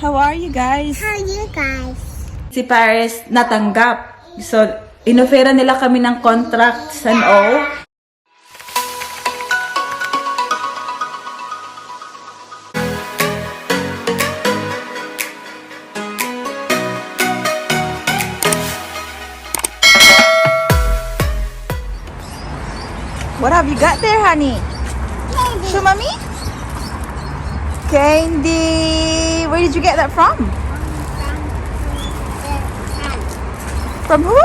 How are you guys? How are you guys? Si Paris natanggap. So, inofera nila kami ng contracts and all. What have you got there, honey? Candy. Show mommy. Candy. Where did you get that from? From who?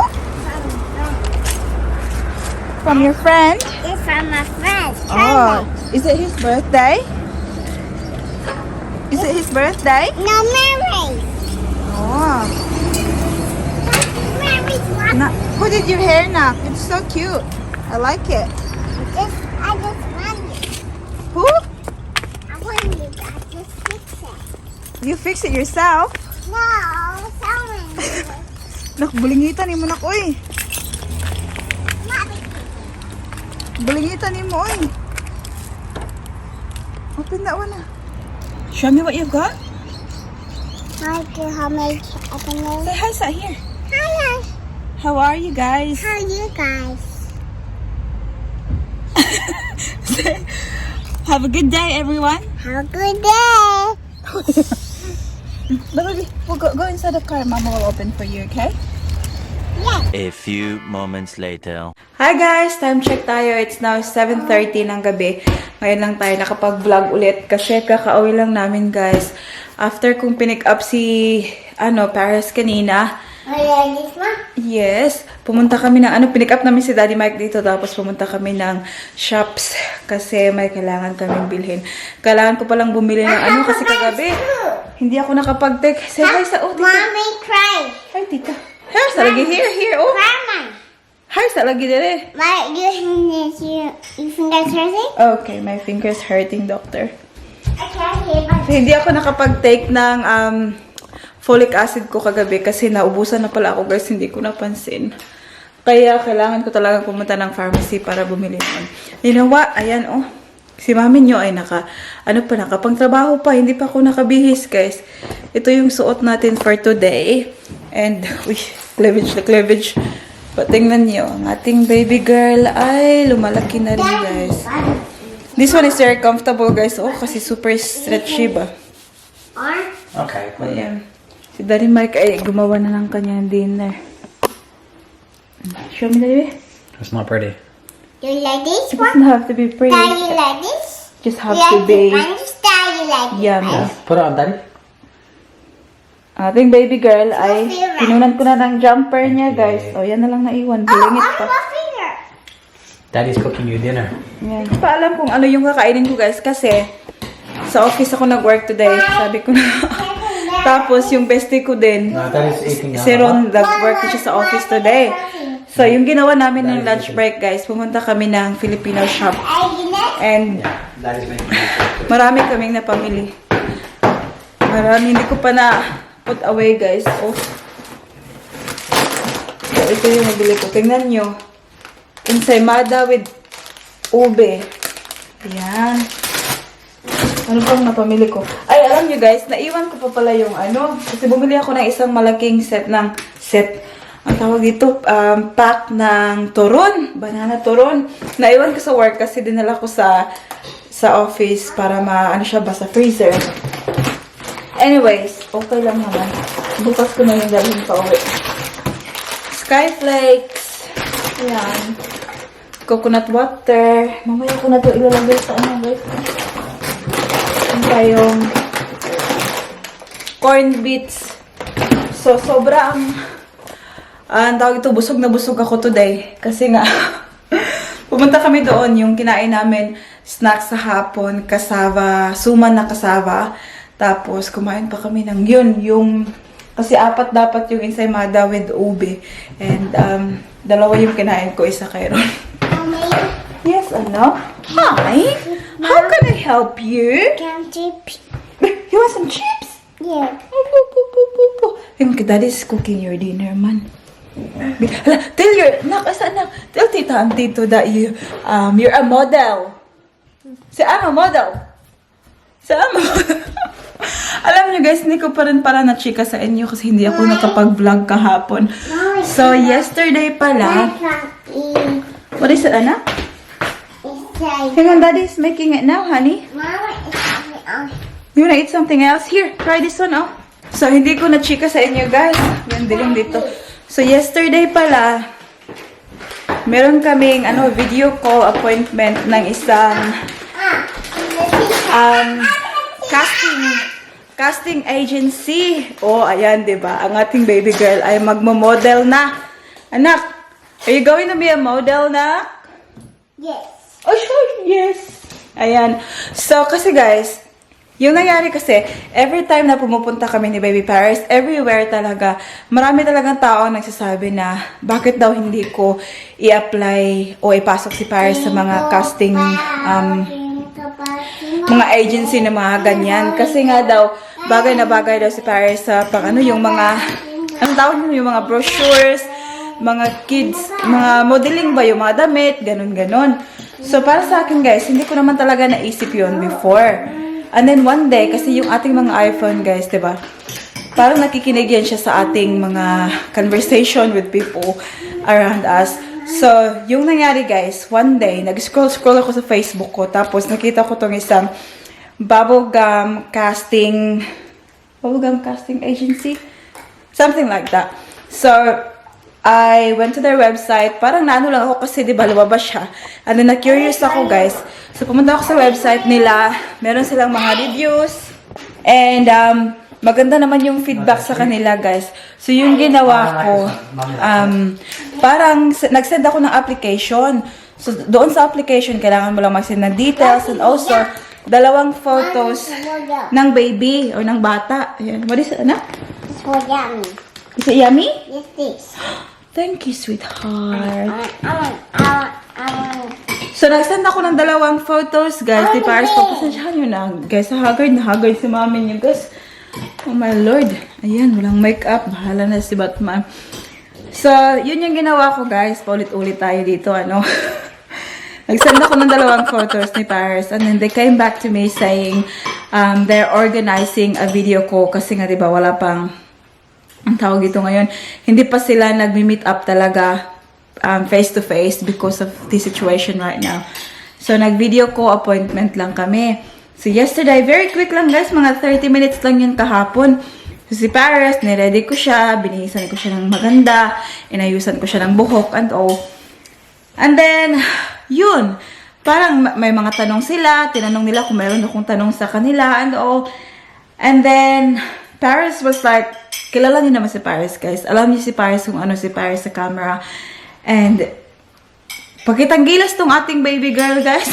From your friend? It's from my friend. Oh, is it his birthday? Is it his birthday? No, Mary. Oh. Mary's one. Who did your hair knock? It's so cute. I like it. I just want it. Who? I want it. I just fix it. You fix it yourself? No, someone did it. Nak, bulingitan ni mo nak, oy. Mommy. Bulingitan ni mo, oy. Open that one. Show me what you got. Michael, how much I can know? Say hi, sat here. Hi, How are you guys? how are you guys? Have a good day, everyone. Have a good day. We'll go inside the car. Mama will open for you, okay? Yes. A few moments later. Hi guys! Time check tayo. It's now 7:30 ng gabi. Ngayon lang tayo nakapag-vlog ulit kasi kakauwi lang namin, guys. After kong pinick up si Paris kanina. Are you ready, Ma? Yes. Pumunta kami ng pinick up namin si Daddy Mike dito tapos pumunta kami ng shops kasi may kailangan kaming bilhin. Kailangan ko palang bumili ng kasi kagabi. Hindi ako nakapag-take. Say hi sa tita. Mommy cry. Hi, tita. Here, sa lagi. Here, oh. Grandma. Hi, sa lagi dire. My, your fingers hurting? Okay, my finger's hurting, doctor. I can't hear my... So, hindi ako nakapag-take ng folic acid ko kagabi kasi naubusan na pala ako, guys. Hindi ko napansin. Kaya kailangan ko talaga pumunta ng pharmacy para bumili nun. You know what? Ayan, oh. Si mami nyo ay nakapangtrabaho pa. Hindi pa ako nakabihis, guys. Ito yung suot natin for today. And, cleavage na cleavage. But tingnan nyo, ang ating baby girl ay lumalaki na rin, guys. This one is very comfortable, guys. Oh, kasi super stretchy ba? Okay. Ayan. Si Daddy Mike ay gumawa na ng kanyang dinner. Show me, Daddy. It's not pretty. Do you like this It one? doesn't have to be pretty. Do you like this? Just have You to like be this one? Style you like this yummy. one? Put it on, Daddy. Ating baby girl ay favorite. pinunan ko na ng jumper niya, guys. O, yan na lang naiwan. Bilingit on pa. my finger. Daddy's cooking you dinner. Yan. Hindi pa alam kung ano yung kakainin ko, guys. Kasi sa office ako nag-work today. Sabi ko na. Tapos yung bestie ko din. No, Daddy's eating Si Ron, nag-work ko siya sa office today. So, yung ginawa namin ng lunch break, guys, pumunta kami ng Filipino shop. And Daddy's making marami kaming napamili. Marami, hindi ko pa na put away, guys. Oh. So, ito yung nabili ko. Tingnan nyo. Ensaymada with ube. Ayan. Ano pang napamili ko? Ay, alam nyo, guys, naiwan ko pa pala yung kasi bumili ako ng isang malaking set. Ang tawag dito, pack ng turon. Banana turon. Naiwan ko sa work kasi dinala ko sa office para siya ba sa freezer. Anyways, okay lang naman. Bukas ko na yung dalhin pa uwi. Skyflakes. Ayan. Coconut water. Mamaya ko na ito ilalagay sa guys. Tayong corn beets. So, sobrang tawag ito, busog na busog ako today. Kasi nga, pumunta kami doon, yung kinain namin, snacks sa hapon, kasava, suman na kasava. Tapos, kumain pa kami ng kasi apat dapat yung ensaymada with ube. And, dalawa yung kinain ko, isa kay Ron. Yes, ano? Hi! How can I help you? You want some chips? Yeah. Yung Daddy's cooking your dinner, man. Tell tita and tito that you're a model. Say, I'm a model. Alam niyo guys, hindi ko pa rin pala na-chika sa inyo kasi hindi ako nakapag-vlog kahapon. So, yesterday pala. What is it, anak? Hang on, Daddy's making it now, honey. You wanna eat something else? Here, try this one, oh. So, hindi ko na-chika sa inyo, guys. Yung dilim dito. So, yesterday pala, meron kaming, video call appointment ng isang, casting agency. Oh, ayan, diba? Ang ating baby girl ay magmo-model na. Anak, are you going to be a model na? Yes. Oh, sure. Yes. Ayan. So, kasi guys, yung nangyari kasi, every time na pumupunta kami ni Baby Paris, everywhere talaga, marami talagang tao nagsasabi na, bakit daw hindi ko i-apply o ipasok si Paris sa mga casting, mga agency na mga ganyan. Kasi nga daw, bagay na bagay daw si Paris sa yung mga, anong tawag nyo, yung mga brochures, mga kids, mga modeling ba, yung mga damit, ganun-ganon. So, para sa akin guys, hindi ko naman talaga naisip yun before. And then one day, kasi yung ating mga iPhone guys, diba? Parang nakikinig yan siya sa ating mga conversation with people around us. So, yung nangyari guys, one day, nag-scroll ako sa Facebook ko, tapos nakita ko tong isang bubblegum casting agency? Something like that. So, I went to their website. Parang naano lang ako kasi diba lumabas siya. And then na-curious ako guys. So, pumunta ako sa website nila. Meron silang mga reviews. And, maganda naman yung feedback sa kanila guys. So, yung ginawa ko, parang nag-send ako ng application. So, doon sa application, kailangan mo lang mag-send ng details and also, 2 photos ng baby or ng bata. Ayan. What is it, anak? It's so yummy. Is it yummy? Yes, this. Thank you, sweetheart. I want. So, nag-send ako ng 2 photos, guys. Di Paris, pagpasensyahan nyo na. Guys, na haggard si mami nyo, guys. Oh my Lord. Ayan, walang makeup. Bahala na si Batman. So, yun yung ginawa ko, guys. Paulit-ulit tayo dito, Nag-send ako ng 2 photos ni Paris. And then, they came back to me saying they're organizing a video call. Kasi nga, di ba, wala pang ang tawag dito ngayon, hindi pa sila nagmi-meet up talaga face-to-face because of the situation right now. So, nag-video call appointment lang kami. So, yesterday, very quick lang guys, mga 30 minutes lang yun kahapon. So, si Paris, niready ko siya, binihisan ko siya ng maganda, inayusan ko siya ng buhok and all. And then, yun, parang may mga tanong sila, tinanong nila kung meron akong tanong sa kanila and all. And then, Paris was like, kilala niyo naman si Paris, guys. Alam niyo si Paris kung ano si Paris sa camera. And, pagkitang gilas tong ating baby girl, guys.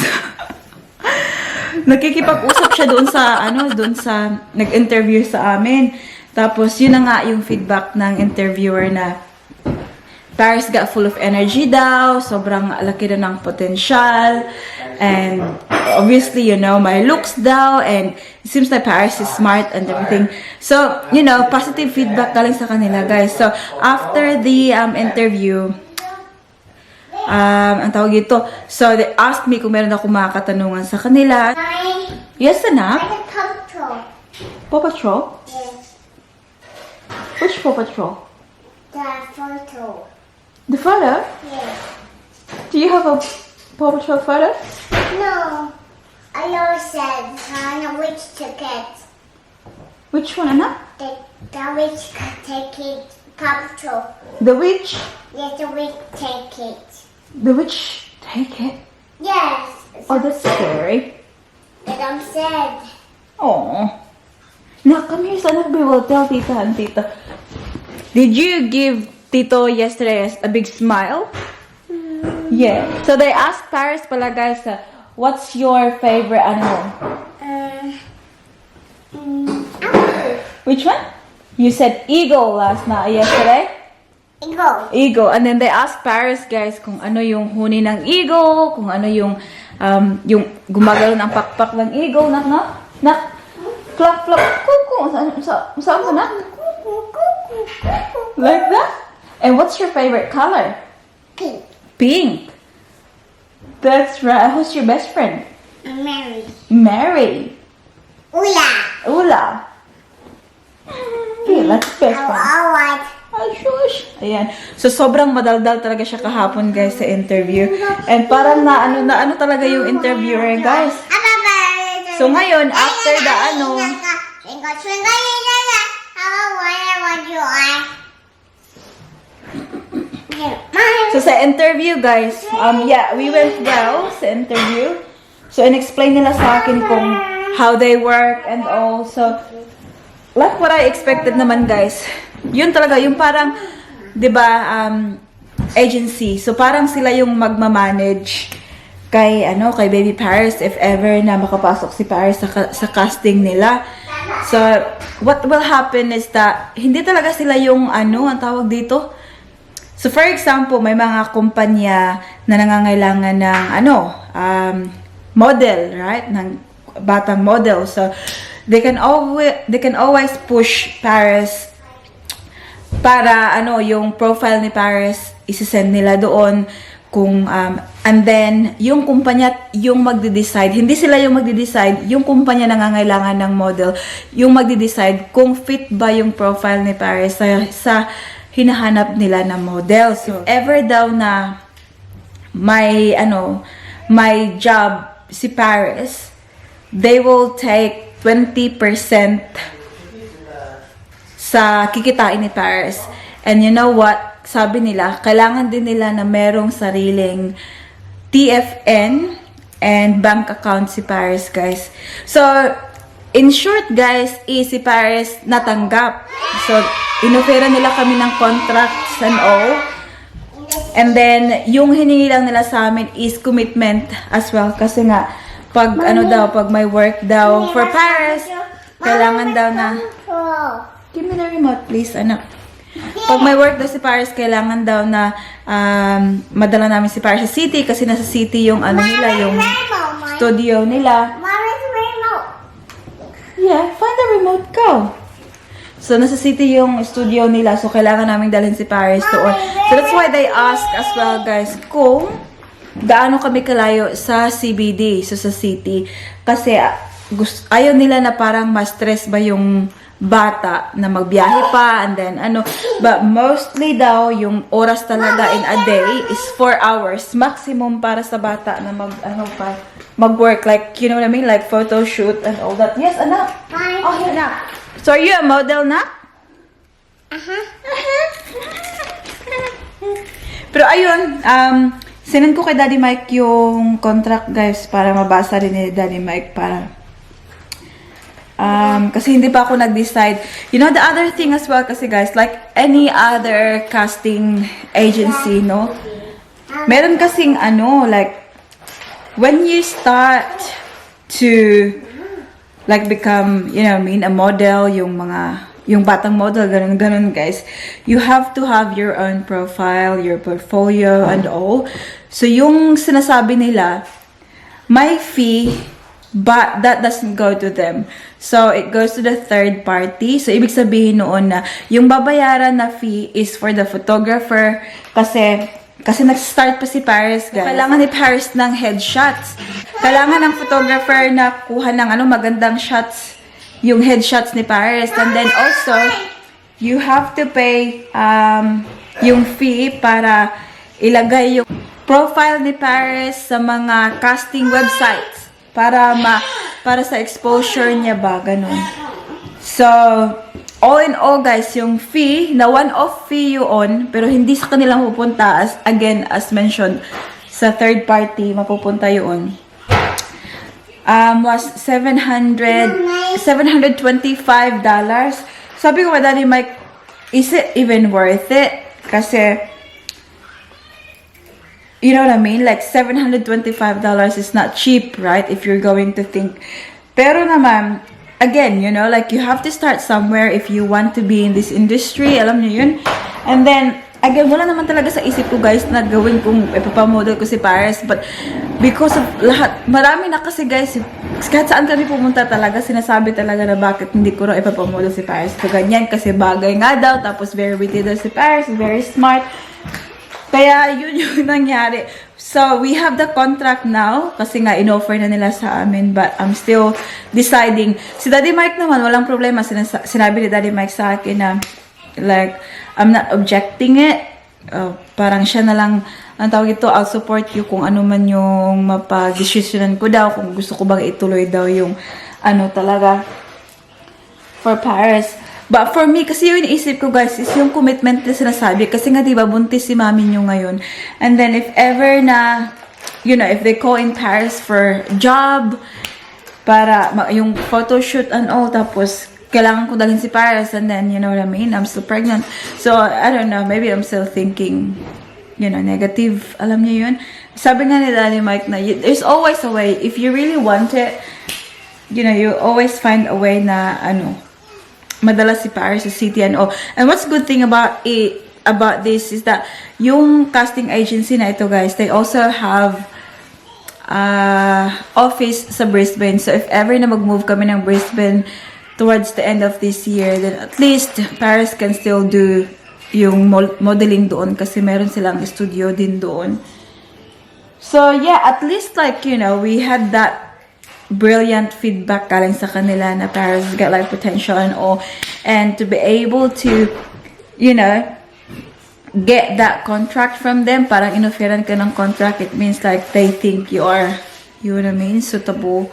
Nakikipag-usap siya doon sa, nag-interview sa amin. Tapos, yun na nga yung feedback ng interviewer na Paris got full of energy daw. Sobrang laki na ng potential. And, obviously, my looks daw. And, it seems like Paris is smart and everything. So, positive feedback galing sa kanila, guys. So, after the interview, ang tawag ito, so, they asked me kung meron ako mga katanungan sa kanila. Yes, anak? Like a Paw Patrol. Paw Patrol? Yes. Which Paw Patrol? The photo. The photo? Yes. Do you have a Paw Patrol photo? No. I always said, which ticket? Which one, anak? The witch ticket. Paw Patrol. The witch? Yes, the witch ticket. The witch take it? Yes. Oh, that's scary. But I'm sad. Oh. Now, come here, son. We will tell Tita and Tita. Did you give Tito yesterday a big smile? Yeah. So they asked Paris pala, guys, what's your favorite animal? Which one? You said eagle yesterday? Eagle. And then they asked Paris, guys, kung ano yung huni ng eagle, kung ano yung gumagalo ng pakpak ng eagle, flap, kuku, saan ka na? Like that? And what's your favorite color? Pink. Pink. That's right. Who's your best friend? Mary. Mary. Ula. Ula. That's best friend. Alright. Ay, shush. Ayan. So, sobrang madaldal talaga siya kahapon, guys, sa interview. And parang na ano talaga yung interviewer, guys. So, ngayon, after the So, sa interview, guys, yeah, we went well sa interview. So, in-explain nila sa akin kung how they work and all. So, like what I expected naman, guys. Yun talaga, yung parang, di ba, agency. So, parang sila yung magmamanage kay Baby Paris if ever na makapasok si Paris sa casting nila. So, what will happen is that, hindi talaga sila yung, ang tawag dito. So, for example, may mga kumpanya na nangangailangan ng, model, right? Ng batang model. So, they can always push Paris para yung profile ni Paris isisend nila doon kung and then yung kumpanya yung magde-decide, hindi sila yung magde-decide, yung kumpanya nangangailangan ng model yung magde-decide kung fit ba yung profile ni Paris sa hinahanap nila na model. So if ever daw na may job si Paris, they will take 20% sa kikitain ni Paris. And you know what? Sabi nila, kailangan din nila na merong sariling TFN and bank account si Paris, guys. So, in short, guys, si Paris natanggap. So, inofera nila kami ng contracts and all. And then, yung hiningi lang nila sa amin is commitment as well. Kasi nga, pag may work daw for Paris, kailangan daw na... Give me the remote, please, anak. Pag may work daw si Paris, kailangan daw na madala namin si Paris sa city kasi nasa city yung nila, yung studio nila. Yeah, find the remote, go. So, nasa city yung studio nila, so kailangan namin dalhin si Paris doon. So, that's why they ask as well, guys, kung gaano kami kalayo sa CBD, so sa city. Kasi ayaw nila na parang ma-stress ba yung bata na magbiyahe pa and then but mostly daw yung oras talaga in a day is 4 hours maximum para sa bata na mag-work, like you know what I mean, like photo shoot and all that. Yes, anak. Oh, here, anak. So are you a model na? Pero ayun, sinend ko kay Daddy Mike yung contract, guys, para mabasa rin ni Daddy Mike para kasi hindi pa ako nag-decide. You know, the other thing as well kasi, guys, like any other casting agency, no? Meron kasing like when you start to like become, you know what I mean, a model, yung batang model, ganun, guys. You have to have your own profile, your portfolio, and all. So, yung sinasabi nila, may fee, but that doesn't go to them. So, it goes to the third party. So, ibig sabihin noon na yung babayaran na fee is for the photographer kasi nag-start pa si Paris, guys. Kailangan ni Paris ng headshots. Kailangan ng photographer na kuha ng magandang shots, yung headshots ni Paris. And then also, you have to pay yung fee para ilagay yung profile ni Paris sa mga casting websites. Para sa exposure niya ba, ganun. So, all in all, guys, yung fee, na one-off fee yun, pero hindi sa kanilang pupunta, as mentioned, sa third party, mapupunta yun, was $725. Sabi ko, Daddy Mike, is it even worth it? Kasi, you know what I mean? Like, $725 is not cheap, right? If you're going to think. Pero naman, again, you know, like, you have to start somewhere if you want to be in this industry. Alam niyo yun? And then, again, wala naman talaga sa isip ko, guys, na gawin kung ipapamodel ko si Paris. But, because of lahat, marami na kasi, guys, kahit saan kami pumunta talaga, sinasabi talaga na bakit hindi ko raw ipapamodel si Paris. So, ganyan, kasi bagay nga daw, tapos very witty daw si Paris, very smart. Kaya yun yung nangyari. So, we have the contract now. Kasi nga, in-offer na nila sa amin. But I'm still deciding. Si Daddy Mike naman, walang problema. Sinabi ni Daddy Mike sa akin na, like, I'm not objecting it. Parang siya na lang, ang tawag ito, I'll support you kung ano man yung mapag-decisionan ko daw. Kung gusto ko bang ituloy daw yung, ano talaga, for Paris. But for me, kasi yung iniisip ko guys, is yung commitment na sinasabi. Kasi nga diba, buntis si mami nyo ngayon. And then if ever na, you know, if they call in Paris for job, para yung photo shoot and all, tapos kailangan ko dalhin si Paris, and then, you know what I mean, I'm still pregnant. So, I don't know, maybe I'm still thinking, you know, negative. Alam niyo yun? Sabi nga ni Daddy Mike na, there's always a way. If you really want it, you know, you always find a way na, ano, madala si Paris sa city and all. And what's good thing about this is that yung casting agency na ito guys, they also have office sa Brisbane. So if ever na mag-move kami ng Brisbane towards the end of this year, then at least Paris can still do yung modeling doon kasi meron silang studio din doon. So yeah, at least like, you know, we had that brilliant feedback galing sa kanila na Paris got like potential and all, and to be able to, you know, get that contract from them, parang inofferan ka ng contract, it means like they think you are, you know what I mean, suitable.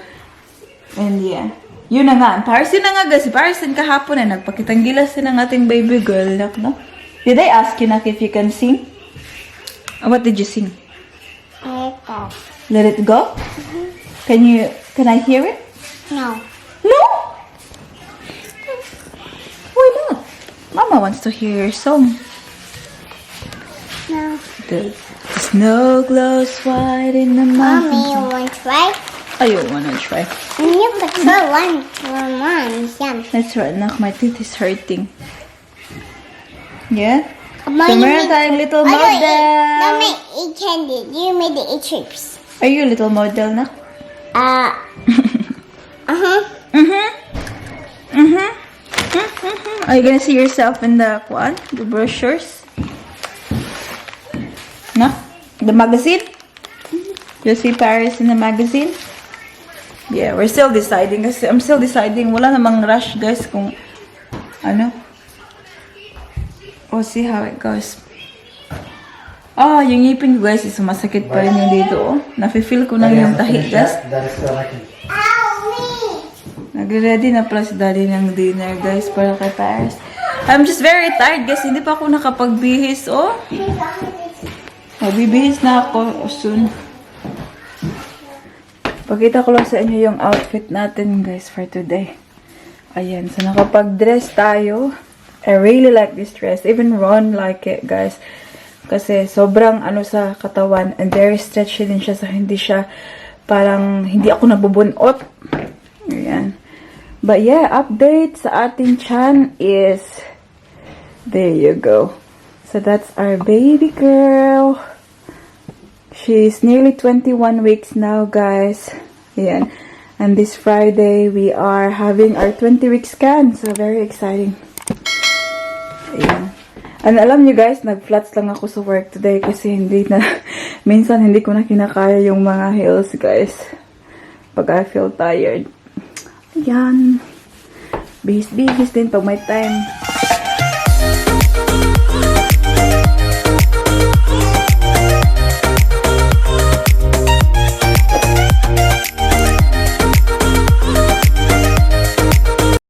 And yeah, yun na nga, Paris yun na nga guys, Paris din kahapon na nagpakitang gilas din ng ating baby girl, no? Did I ask you nak if you can sing? What did you sing? Let it go? Can I hear it? No. No? Why not? Mama wants to hear your song. No. The snow glows white in the mountains. Mommy, you want to try? Oh, you wanna try? You put so one for Mom. Yum. That's right, nak. My teeth is hurting. Yeah? Mom, So, meron tayong little model. Mommy, eat candy. You made the eat chips. Are you a little model, nak? Are you gonna see yourself in the what? The brochures? No? The magazine? You see Paris in the magazine? Yeah, we're still deciding. Kasi I'm still deciding. Wala namang rush, guys, kung ano. We'll see how it goes. Oh, yung ngipin ko, guys, is sumasakit pa rin yung dito, oh. Nafe-feel ko na yung tahi, guys. That is still working. Nagre-ready na pala si Daddy ng dinner, guys, para kay Paris. I'm just very tired, guys. Hindi pa ako nakapagbihis, oh. Magbibihis na ako soon. Pakita ko lang sa inyo yung outfit natin, guys, for today. Ayan, so nakapag-dress tayo. I really like this dress. Even Ron like it, guys. Kasi sobrang ano sa katawan. And very stretchy din siya. So hindi siya parang hindi ako nabubunot. Ayan. But yeah, update sa ating chan is there you go. So that's our baby girl. She's nearly 21 weeks now, guys. Ayan. And this Friday, we are having our 20-week scan. So very exciting. Ayan. And alam nyo guys, nag-flats lang ako sa work today kasi minsan hindi ko na kinakaya yung mga heels, guys. Pag I feel tired. Ayan. Bihis-bihis din pag may time.